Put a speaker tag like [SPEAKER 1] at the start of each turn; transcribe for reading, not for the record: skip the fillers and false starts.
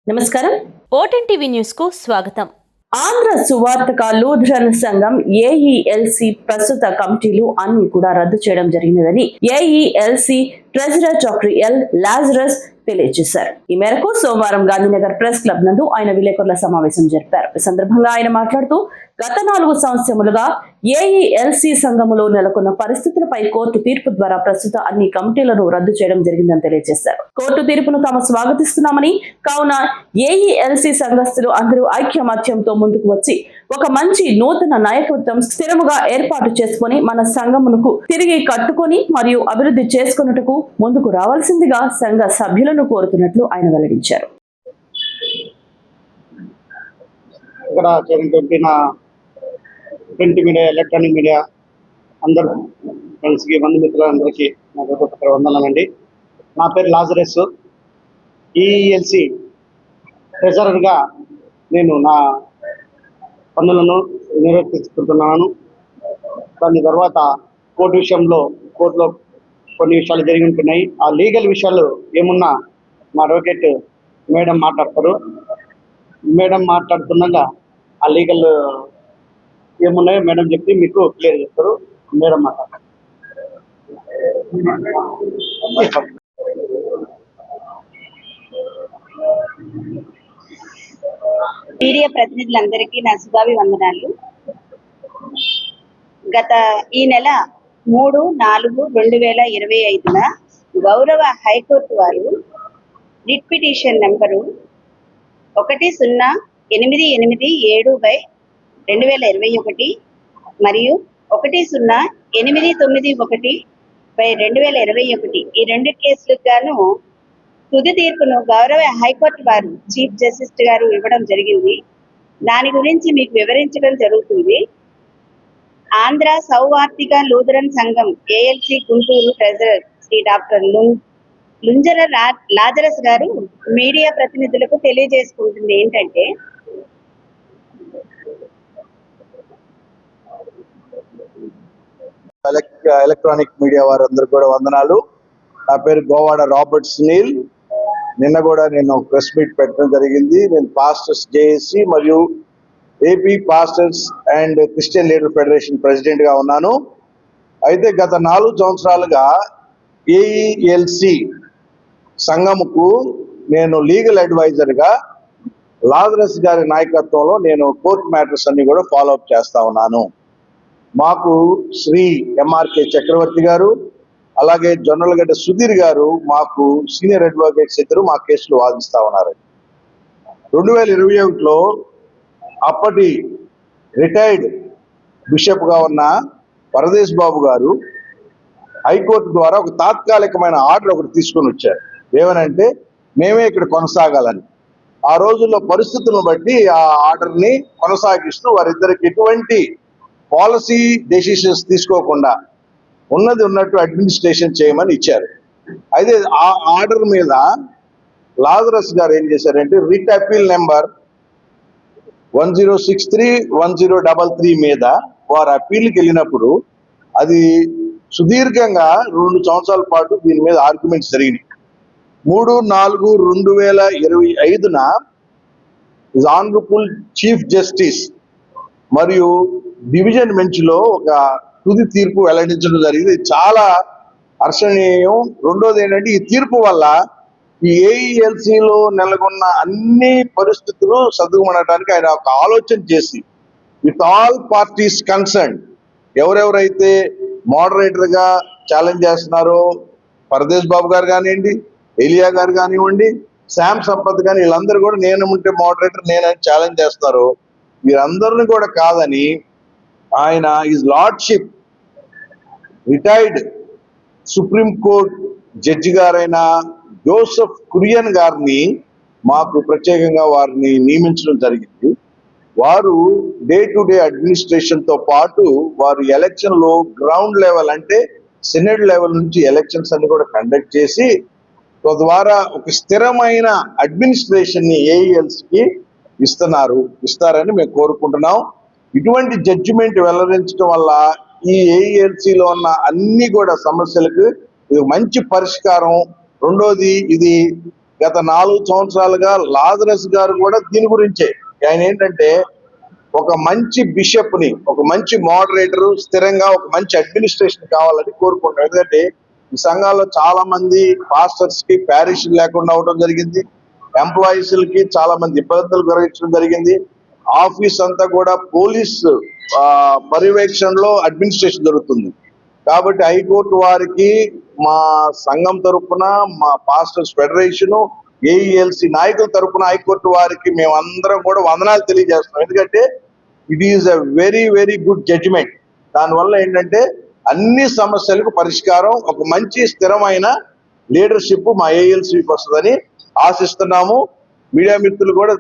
[SPEAKER 1] నమస్కారం.
[SPEAKER 2] ఓటెన్ TV news కు స్వాగతం.
[SPEAKER 1] ఆంధ్ర సువార్తక లూథరన్ సంఘం ఏఈఎల్సి ప్రస్తుత కమిటీలు అన్ని కూడా రద్దు చేయడం జరిగినదని AELC treasurer doctor L Lazarus తెలియజేశారు. ఈ మేరకు సోమవారం గాంధీనగర్ ప్రెస్ క్లబ్ నందు ఆయన విలేకరుల సమావేశం జరిపారు. ఈ సందర్భంగా ఆయన మాట్లాడుతూ గత 4 సంవత్సరములుగా ఏఈఎల్సి సంఘములో నెలకొన్న పరిస్థితులపై కోర్టు తీర్పు ద్వారా ప్రస్తుత అన్ని కమిటీలను రద్దు చేయడం జరిగిందని తెలియజేశారు. కోర్టు తీర్పును తాము స్వాగతిస్తున్నామని, కావున ఏఈఎల్సి సంఘస్థులు అందరూ ఐక్యమత్యంతో ముందుకు వచ్చి ఒక మంచి నూతన నాయకత్వం స్థిరముగా ఏర్పాటు చేసుకుని మన సంఘమునకు తిరిగి కట్టుకొని మరియు అభివృద్ధి చేసుకున్నట్టుకు ముందుకు రావాల్సిందిగా సంఘ సభ్యులను కోరుతున్నట్లు ఆయన వెల్లడించారు.
[SPEAKER 3] ఇక్కడ చేరిన ప్రింట్ మీడియా, ఎలక్ట్రానిక్ మీడియా అందరూ ఫ్రెండ్స్కి, బంధుమిత్రులందరికీ నా హృదయపూర్వక వందనాలండి. నా పేరు లాజరస్. ఈఎల్సి ట్రెజరర్గా నేను నా పనులను నిర్వర్తించుకుంటున్నాను. దాని తర్వాత కోర్టులో కొన్ని విషయాలు జరిగి ఉంటున్నాయి. ఆ లీగల్ విషయాలు ఏమున్నా మా అడ్వకేట్ మేడం మాట్లాడతారు. మేడం మాట్లాడుతుండగా ఆ లీగల్ ఏమున్నాయో మేడం చెప్పి మీకు క్లియర్ చేస్తారు. మేడం మాట్లాడతారు.
[SPEAKER 4] మీడియా ప్రతినిధులందరికీ నా శుభాభివందనాలు. గత ఈ నెల 3/4/2025 గౌరవ హైకోర్టు వారు రిట్ పిటిషన్ నెంబరు 1088/2021 మరియు 1089/2021 ఈ 2 కేసులకు గాను తుది తీర్పును గౌరవ హైకోర్టు వారు చీఫ్ జస్టిస్ గారు ఇవ్వడం జరిగింది. దాని గురించి మీకు వివరించడం జరుగుతుంది. ఆంధ్ర సౌవార్తిక లూథరన్ సంఘం ALC Guntur treasurer Shri doctor లుంజర లాజరస్ గారు మీడియా ప్రతినిధులకు తెలియజేసుకుంటుంది ఏంటంటే,
[SPEAKER 5] ఎలక్ట్రానిక్ మీడియా వారందరూ కూడా వందనాలు. నా పేరు గోవాడ రాబర్ట్ సునీల్. నిన్న కూడా నేను ప్రెస్ మీట్ పెట్టడం జరిగింది. నేను పాస్టర్స్ జేఏసీ మరియు AP pastors and Christian leader federation president గా ఉన్నాను. అయితే గత 4 సంవత్సరాలుగా ఏఈఎల్సి సంఘముకు నేను లీగల్ అడ్వైజర్ గా లాజరస్ గారి నాయకత్వంలో నేను కోర్ట్ మ్యాటర్స్ అన్ని కూడా ఫాలోఅప్ చేస్తా ఉన్నాను. మాకు శ్రీ ఎంఆర్కే చక్రవర్తి గారు, అలాగే జొన్నలగడ్డ సుధీర్ గారు మాకు సీనియర్ అడ్వకేట్స్ ఇద్దరు మా కేసులు వాదిస్తా ఉన్నారు. 2021లో అప్పటి రిటైర్డ్ బిషప్ గా ఉన్న పరదేశ్ బాబు గారు హైకోర్టు ద్వారా ఒక తాత్కాలికమైన ఆర్డర్ ఒకటి తీసుకొని వచ్చారు. ఏమనంటే మేమే ఇక్కడ కొనసాగాలని. ఆ రోజుల్లో పరిస్థితులను బట్టి ఆ ఆర్డర్ని కొనసాగిస్తూ వారిద్దరికి ఎటువంటి పాలసీ డెసిషన్స్ తీసుకోకుండా ఉన్నది ఉన్నట్టు అడ్మినిస్ట్రేషన్ చేయమని ఇచ్చారు. అయితే ఆ ఆర్డర్ మీద లాజరస్ గారు ఏం చేశారంటే రిట్ అపీల్ నెంబర్ 1063/1033 మీద వారు అప్పీల్కి వెళ్ళినప్పుడు అది సుదీర్ఘంగా 2 సంవత్సరాల పాటు దీని మీద ఆర్గ్యుమెంట్స్ జరిగినాయి. 3/4/2025 ఆనరబుల్ చీఫ్ జస్టిస్ మరియు డివిజన్ బెంచ్ లో ఒక తుది తీర్పు వెల్లడించడం జరిగింది. చాలా హర్షణీయం. రెండోది ఏంటంటే ఈ తీర్పు వల్ల ఈ ఏఈఎల్సిలో నెలకొన్న అన్ని పరిస్థితులు సద్దుమనడానికి ఆయన ఒక ఆలోచన చేసి విత్ ఆల్ పార్టీస్ కన్సర్న్ ఎవరెవరైతే మోడరేటర్ గా ఛాలెంజ్ చేస్తున్నారో పరదేశ్ బాబు గారు కానివ్వండి, ఎలియా గారు కానివ్వండి, శ్యామ్ సంపత్ కానీ వీళ్ళందరూ కూడా నేను ఉంటే మోడరేటర్ నేనని ఛాలెంజ్ చేస్తారు. వీరందరిని కూడా కాదని ఆయన is lordship retired supreme court judge గారైన జోసెఫ్ కురియన్ గారిని మాకు ప్రత్యేకంగా వారిని నియమించడం జరిగింది. వారు డే టు డే అడ్మినిస్ట్రేషన్ తో పాటు వారు ఎలక్షన్ లో గ్రౌండ్ లెవెల్ అంటే సెనెట్ లెవెల్ నుంచి ఎలక్షన్స్ అన్ని కూడా కండక్ట్ చేసి తద్వారా ఒక స్థిరమైన అడ్మినిస్ట్రేషన్ ని ఏఈఎల్సికి ఇస్తారని మేము కోరుకుంటున్నాం. ఇటువంటి జడ్జిమెంట్ వెల్లడించడం వల్ల ఈ ఏఈఎల్సిలో ఉన్న అన్ని కూడా సమస్యలకు ఇది మంచి పరిష్కారం. రెండోది ఇది గత 4 సంవత్సరాలుగా లాజరస్ గారు కూడా దీని గురించే. ఆయన ఏంటంటే ఒక మంచి బిషప్ ని, ఒక మంచి మోడరేటర్, స్థిరంగా ఒక మంచి అడ్మినిస్ట్రేషన్ కావాలని కోరుకుంటాం. ఎందుకంటే ఈ సంఘాల్లో చాలా మంది పాస్టర్స్ కి ప్యారిష్ లేకుండా అవడం జరిగింది. ఎంప్లాయీస్ కి చాలా మంది ఇబ్బందులు గురించడం జరిగింది. ఆఫీస్ అంతా కూడా పోలీస్ పర్యవేక్షణలో అడ్మినిస్ట్రేషన్ జరుగుతుంది. కాబట్టి హైకోర్టు వారికి మా సంఘం తరపున, మా పాస్టర్స్ ఫెడరేషన్, ఏఈఎల్సి నాయకుల తరపున హైకోర్టు వారికి మేమందరం కూడా వందనాలు తెలియజేస్తున్నాం. ఎందుకంటే it is a very very good judgement. దానివల్ల ఏంటంటే అన్ని సమస్యలకు పరిష్కారం, ఒక మంచి స్థిరమైన లీడర్షిప్ మా ఏఎల్సీకి వస్తుందని ఆశిస్తున్నాము. మీడియా మిత్రులు కూడా